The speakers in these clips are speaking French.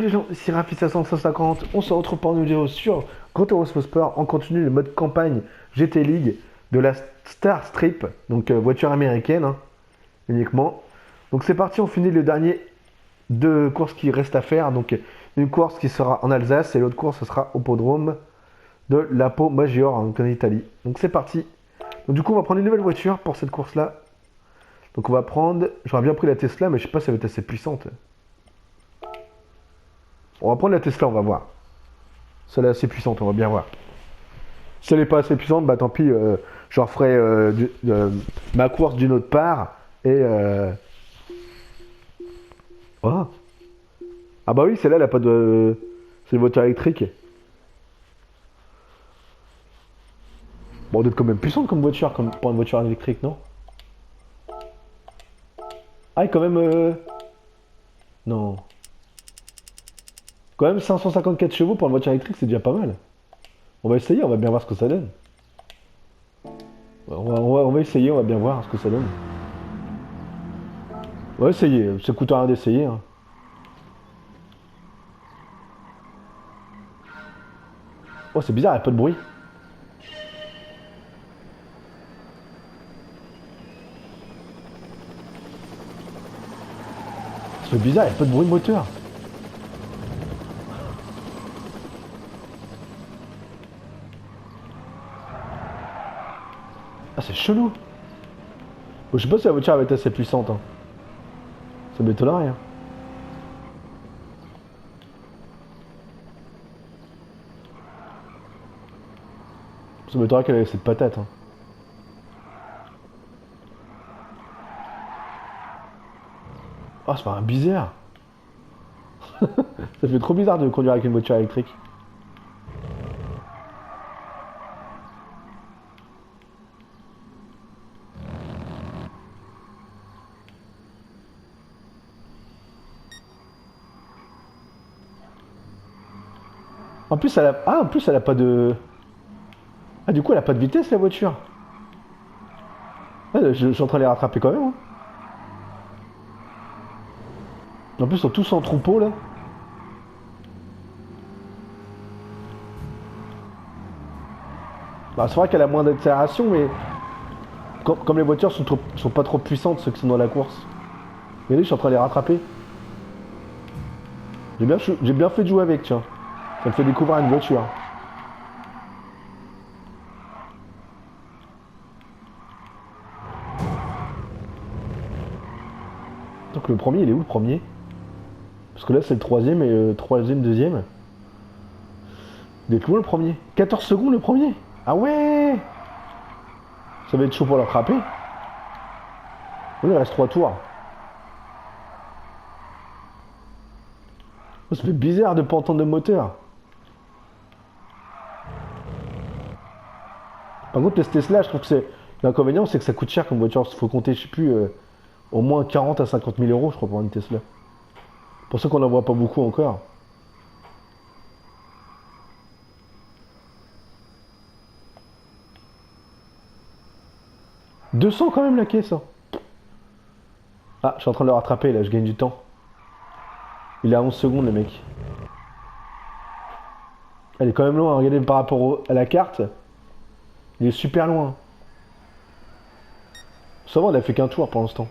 les gens, ici Rafi 550, on se retrouve pour une vidéo sur Gran Turismo Sport. On continue le mode campagne GT League de la Star Strip, donc voiture américaine uniquement. Donc c'est parti, on finit le dernier deux courses qui restent à faire. Donc une course qui sera en Alsace et l'autre course ce sera au podrome de Lapo Maggiore en Italie. Donc c'est parti. Donc du coup on va prendre une nouvelle voiture pour cette course là. Donc on va prendre, j'aurais bien pris la Tesla mais je sais pas si elle va être assez puissante. On va prendre la Tesla, on va voir. Celle-là est assez puissante, on va bien voir. Si elle n'est pas assez puissante, bah tant pis, je referai ma course d'une autre part. Et voilà. Ah bah oui, celle-là, elle a pas de... C'est une voiture électrique. Bon, elle doit être quand même puissante comme voiture, comme pour une voiture électrique, non? Ah, et quand même... Non. Quand même 554 chevaux pour une voiture électrique, c'est déjà pas mal. On va essayer, on va bien voir ce que ça donne. On va essayer, on va bien voir ce que ça donne. On va essayer, ça coûte rien d'essayer. Oh, c'est bizarre, il n'y a pas de bruit. C'est bizarre, il n'y a pas de bruit de moteur. Ah, c'est chelou. Bon, je sais pas si la voiture va être assez puissante. Ça m'étonnerait. Ça m'étonnerait qu'elle ait cette patate. Oh, c'est pas un bizarre. Ça fait trop bizarre de conduire avec une voiture électrique. En plus, elle a... Ah, en plus, elle a pas de... Ah, du coup, elle a pas de vitesse, la voiture. Ouais, je suis en train de les rattraper quand même. En plus, ils sont tous en troupeau, là. Bah, c'est vrai qu'elle a moins d'accélération, mais... Comme les voitures sont pas trop puissantes, ceux qui sont dans la course. Mais là, je suis en train de les rattraper. J'ai bien fait de jouer avec, tiens. Ça me fait découvrir une voiture. Donc le premier, il est où le premier? Parce que là, c'est le troisième et le troisième, deuxième. Il est loin le premier. 14 secondes le premier. Ah ouais. Ça va être chaud pour le rattraper. Il reste 3 tours. Oh, ça fait bizarre de pas entendre de moteur. Par contre, le Tesla, je trouve que c'est... L'inconvénient, c'est que ça coûte cher comme voiture. Il faut compter, je sais plus, au moins 40 à 50 000 euros, je crois, pour une Tesla. C'est pour ça qu'on n'en voit pas beaucoup encore. « 200 quand même la caisse. Ah, je suis en train de le rattraper là, je gagne du temps. Il est à 11 secondes le mec. Elle est quand même loin, regardez par rapport à la carte. Il est super loin. Ça va, on a fait qu'un tour pour l'instant.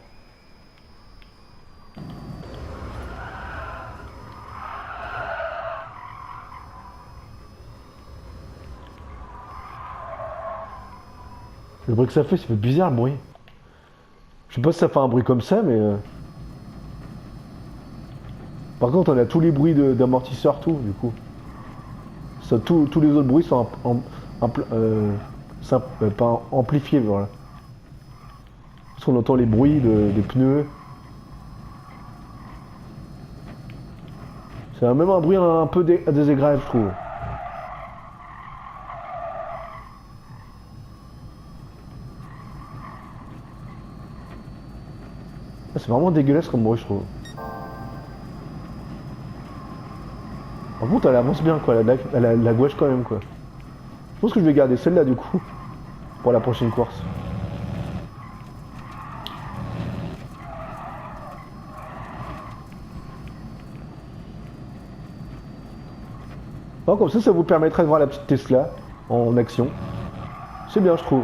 Le bruit que ça fait bizarre le bruit. Je sais pas si ça fait un bruit comme ça, mais... Par contre, on a tous les bruits d'amortisseurs, tout, du coup. Ça, tous les autres bruits sont pas amplifiés, voilà. Parce qu'on entend les bruits des pneus. C'est même un bruit un peu désagréable, je trouve. Ah, c'est vraiment dégueulasse comme bruit, je trouve. Par contre, elle avance bien, quoi. Elle a la gouache quand même, quoi. Je pense que je vais garder celle-là, du coup, pour la prochaine course. Non, comme ça vous permettrait de voir la petite Tesla en action. C'est bien, je trouve.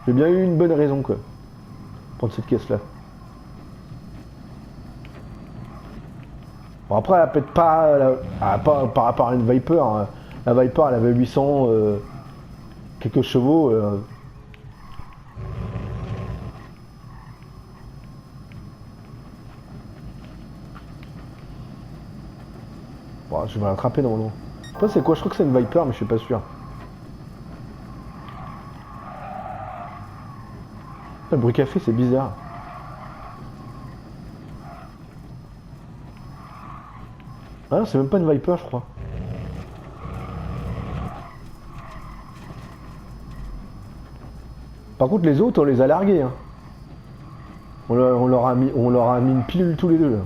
J'ai bien eu une bonne raison, quoi. Prendre cette caisse-là. Bon, après, elle pète pas, pas par rapport à une Viper. Hein. La Viper, elle avait 800 quelques chevaux. Bon, je vais l'attraper normalement. Ça, c'est quoi? Je crois que c'est une Viper, mais je suis pas sûr. Le bruit café, c'est bizarre. Ah non, c'est même pas une Viper, je crois. Par contre, les autres, on les a largués. Hein. On leur a mis une pilule tous les deux. Là.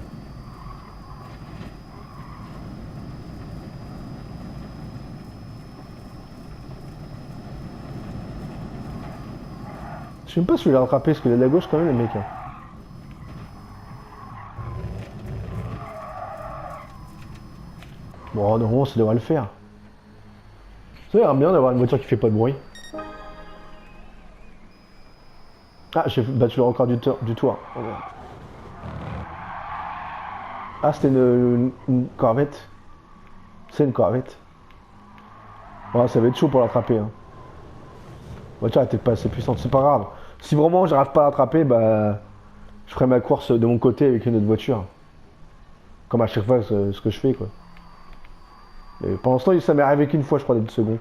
Je sais même pas si je l'ai rattrapé, parce qu'il est de la gauche quand même, le mec. Hein. Bon, normalement, ça devrait le faire. Ça a l'air bien d'avoir une voiture qui fait pas de bruit. Ah, j'ai battu le record du tour. Oh, merde. Ah, c'était une Corvette. C'est une Corvette. Ouais, ça va être chaud pour l'attraper. Hein. La voiture était pas assez puissante, c'est pas grave. Si vraiment j'arrive pas à l'attraper, bah je ferai ma course de mon côté avec une autre voiture. Comme à chaque fois ce que je fais quoi. Et pour l'instant ça m'est arrivé qu'une fois je crois d'être second.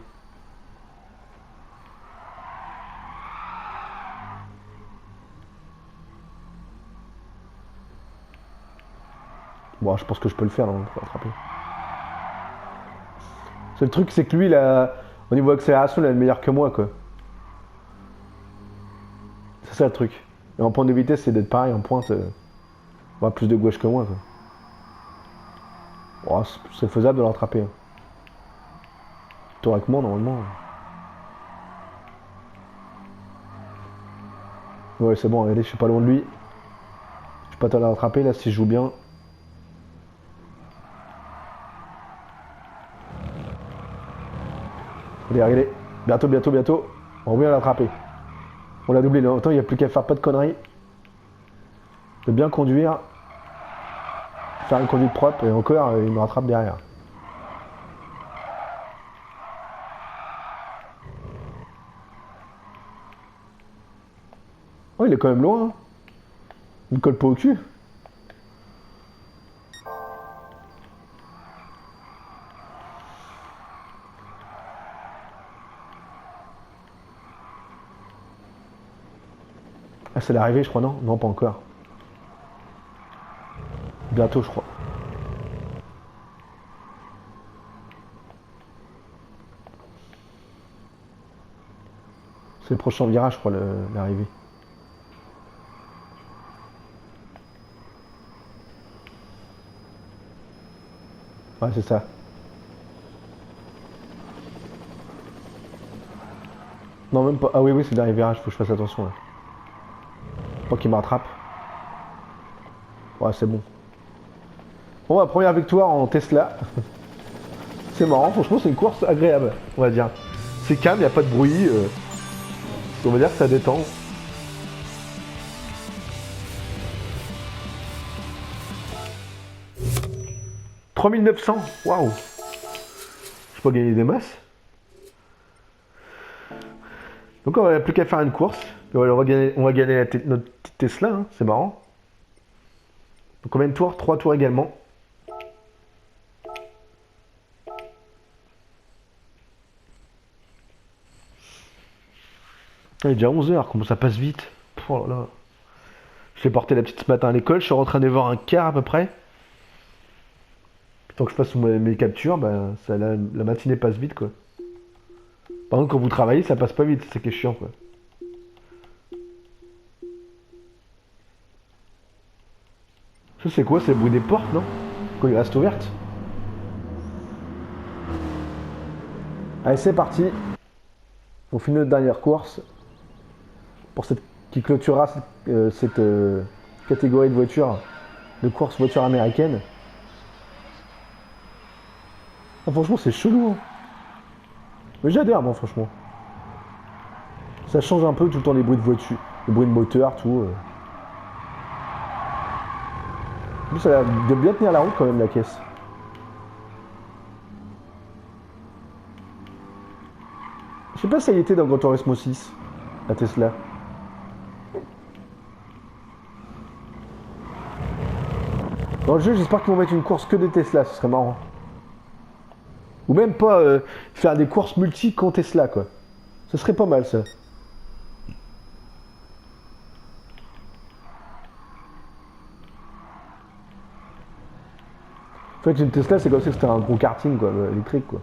Bon je pense que je peux le faire non, pour l'attraper. Le truc c'est que lui au niveau accélération il est le meilleur que moi quoi. C'est ça le truc. Et en pointe de vitesse c'est d'être pareil en pointe. Plus de gauche que moi quoi. Oh, c'est faisable de l'attraper. Hein. Théoriquement, normalement. Ouais, c'est bon, regardez, je suis pas loin de lui. Je peux pas te l'attraper là si je joue bien. Allez, regardez. Bientôt. On va bien l'attraper. On l'a doublé, longtemps, il n'y a plus qu'à faire pas de conneries. De bien conduire. Faire une conduite propre et encore, il me rattrape derrière. Oh, il est quand même loin. Hein. Il me colle pas au cul. Ah, c'est l'arrivée, je crois, non? Non, pas encore. Bientôt, je crois. C'est le prochain virage, je crois, l'arrivée. Ouais, c'est ça. Non, même pas. Ah oui, c'est le dernier virage, faut que je fasse attention là. Pas qu'il me rattrape. Ouais, c'est bon. Bon, la première victoire en Tesla. C'est marrant, franchement, c'est une course agréable, on va dire. C'est calme, il n'y a pas de bruit. On va dire que ça détend. « 3900 ! Waouh ! Je peux gagner des masses. Donc on n'a plus qu'à faire une course. On va gagner notre petite Tesla, hein. C'est marrant. Donc combien de tours? 3 tours également. Il est déjà 11h, comment ça passe vite. Oh là là. Je l'ai porté la petite ce matin à l'école, je suis rentré à 9h15 à peu près. Tant que je fasse mes captures, bah, la matinée passe vite quoi. Par contre quand vous travaillez ça passe pas vite, c'est ça qui est chiant quoi. Ça c'est quoi? C'est le bruit des portes non? Quand il reste ouverte. Allez c'est parti. On finit notre dernière course. Pour cette qui clôturera cette catégorie de voitures, de course voiture américaine. Ah, franchement, c'est chelou. Hein. Mais j'adhère, moi, franchement. Ça change un peu tout le temps les bruits de voiture, les bruits de moteur, tout. En plus, ça a l'air de bien tenir la route quand même, la caisse. Je sais pas si ça y était dans Gran Turismo 6, la Tesla. Dans le jeu, j'espère qu'ils vont mettre une course que des Tesla, ce serait marrant. Ou même pas faire des courses multi qu'en Tesla, quoi. Ce serait pas mal, ça. C'est vrai que une Tesla, c'est comme si c'était un gros karting, quoi, électrique, quoi.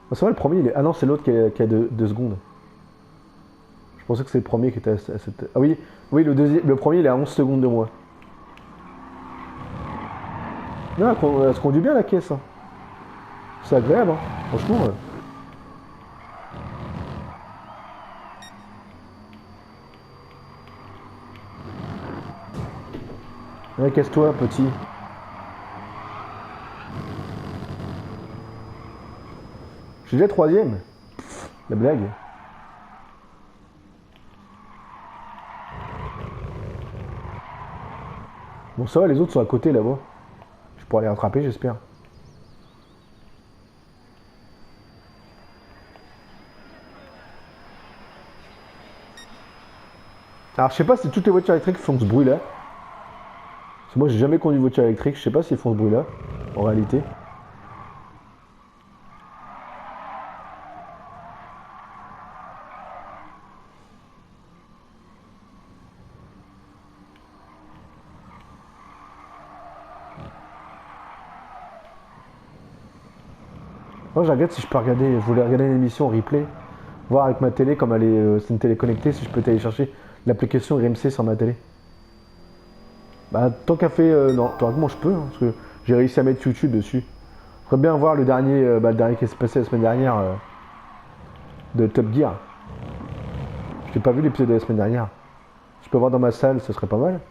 Ah, c'est vrai, le premier, il est... Ah non, c'est l'autre qui a 2 secondes. Je pensais que c'est le premier qui était à cette... Ah oui, oui, le premier, il est à 11 secondes de moi. Non, elle se conduit bien, la caisse. Hein. C'est agréable, hein. Franchement. Ouais, casse-toi, petit. Je suis déjà troisième. Pff, la blague. Bon, ça va, les autres sont à côté, là-bas. Je pourrais les rattraper, j'espère. Alors, je sais pas si toutes les voitures électriques font ce bruit-là. Parce que moi, j'ai jamais conduit une voiture électrique. Je sais pas s'ils font ce bruit-là, en réalité. Moi, je regarde si je peux regarder. Je voulais regarder une émission en replay. Voir avec ma télé, comme elle est, c'est une télé connectée, si je peux télécharger l'application RMC sur ma télé. Bah, tant qu'à fait, non, théoriquement, je peux, hein, parce que j'ai réussi à mettre YouTube dessus. Je voudrais bien voir le dernier qui s'est passé la semaine dernière de Top Gear. J'ai pas vu l'épisode de la semaine dernière. Je peux voir dans ma salle, ce serait pas mal.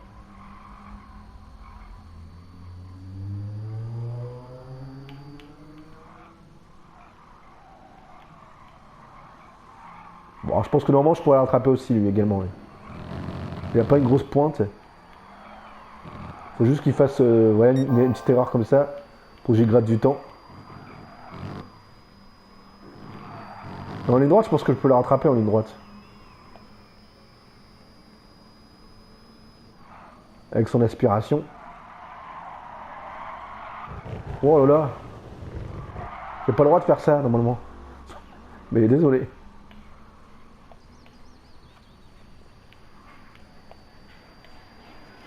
Bon, alors, je pense que normalement, je pourrais le rattraper aussi, lui, également. Oui. Il a pas une grosse pointe. Faut juste qu'il fasse ouais, une petite erreur comme ça, pour que j'y gratte du temps. En ligne droite, je pense que je peux la rattraper en ligne droite. Avec son aspiration. Oh là là. J'ai pas le droit de faire ça, normalement. Mais désolé.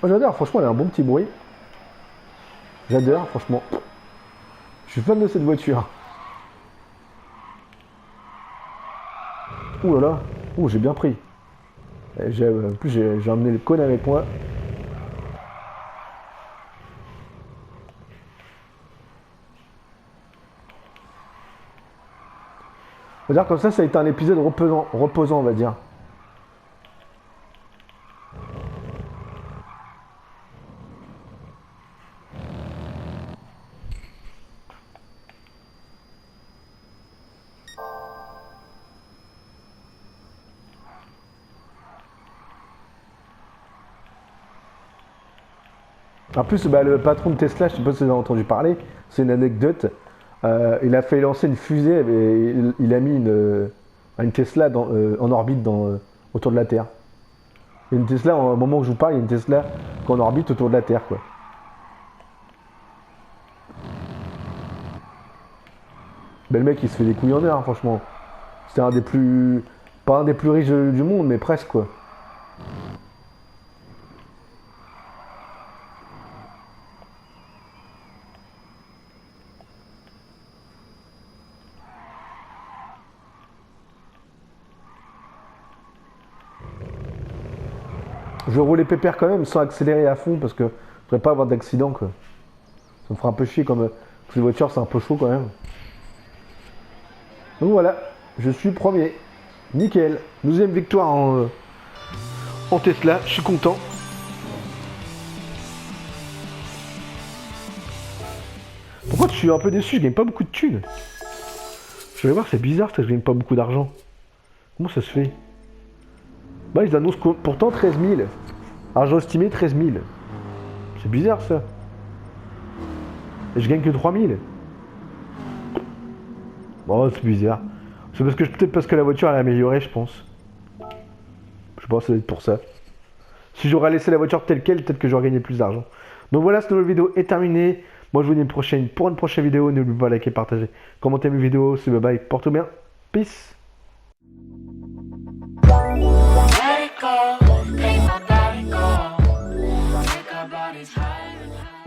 Moi j'adore, franchement, elle a un bon petit bruit. J'adore, franchement. Je suis fan de cette voiture. Ouh là là. Ouh, j'ai bien pris. En plus, j'ai emmené le cône avec moi. On va dire comme ça a été un épisode reposant, on va dire. En plus, bah, le patron de Tesla, je sais pas si vous avez entendu parler, c'est une anecdote. Il a fait lancer une fusée et il a mis une Tesla en orbite autour de la Terre. Il y a une Tesla, au moment où je vous parle, il y a une Tesla en orbite autour de la Terre, quoi. Ben, le mec, il se fait des couilles en or, hein, franchement. C'est un des plus... Pas un des plus riches du monde, mais presque, quoi. Je roulais pépère quand même, sans accélérer à fond, parce que je voudrais pas avoir d'accident, quoi. Ça me fera un peu chier, comme les voitures, c'est un peu chaud, quand même. Donc voilà, je suis premier. Nickel. 12e victoire en Tesla, je suis content. Pourquoi tu suis un peu déçu, je gagne pas beaucoup de thunes. Je vais voir, c'est bizarre ça, que je gagne pas beaucoup d'argent. Comment ça se fait? Bah ils annoncent pourtant 13 000. Argent estimé 13 000. C'est bizarre ça. Et je gagne que 3 000. Bon, c'est bizarre. C'est parce que peut-être parce que la voiture elle est améliorée, je pense. Je pense que ça doit être pour ça. Si j'aurais laissé la voiture telle quelle, peut-être que j'aurais gagné plus d'argent. Donc voilà, cette nouvelle vidéo est terminée. Moi je vous dis pour une prochaine vidéo. N'oubliez pas de liker, partager, commenter mes vidéos. C'est bye bye. Porte bien. Peace. Let it go, make my body go. Make our bodies higher and higher.